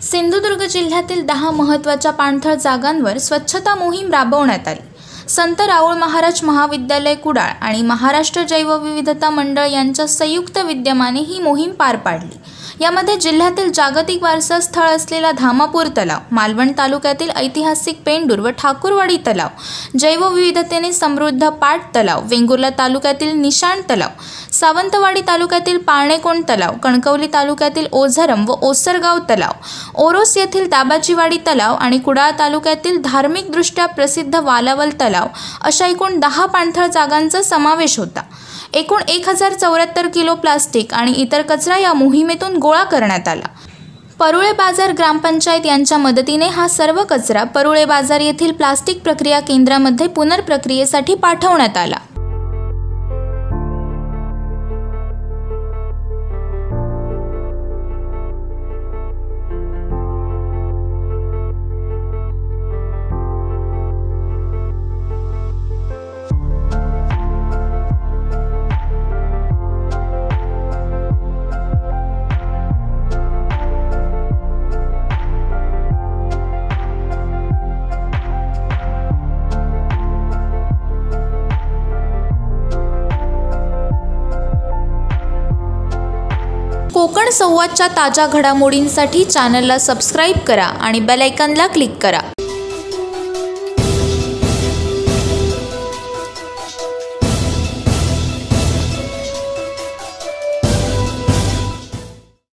सिंधुदुर्ग जिल्ह्यातील 10 महत्त्वाच्या पाणथळ जागांवर स्वच्छता मोहीम राबवण्यात आली। संत राऊळ महाराज महाविद्यालय कुडाळ आणि महाराष्ट्र जैवविविधता मंडळ यांच्या संयुक्त विद्यमाने ही मोहीम पार पाडली। यामध्ये जिल्ह्यातील जागतिक वारसा स्थळ असलेला धामापूर तलाव, मालवण तालुक्यातील ऐतिहासिक पेंडूर व ठाकूरवाडी तलाव, जैवविविधतेने समृद्ध पाट तलाव, वेंगुर्ला तालुक्यातील निशाण तलाव, सावंतवाडी तालुक्यातील पाळणेकोंड तलाव, कणकवली तालुक्यातील ओझरम व ओसरगाव तलाव, ओरोस येथील दाबाचीवाडी तलाव आणि कुडाळ तालुक्यातील धार्मिकदृष्ट्या प्रसिद्ध वालावल तलाव अशा एकूण 10 पाणथळ जागांचा समावेश होता। एकूण 1074 किलो प्लास्टिक आणि इतर कचरा या मोहिमेतून गोळा करण्यात आला। परुळे बाजार ग्रामपंचायत यांच्या मदतीने हा सर्व कचरा परुळे बाजार येथील प्लास्टिक प्रक्रिया केंद्रामध्ये पुनर्प्रक्रियेसाठी पाठवण्यात आला। कोकण संवादच्या ताज्या घडामोडींसाठी चॅनलला सबस्क्राइब करा आणि बेल आयकॉनला क्लिक करा।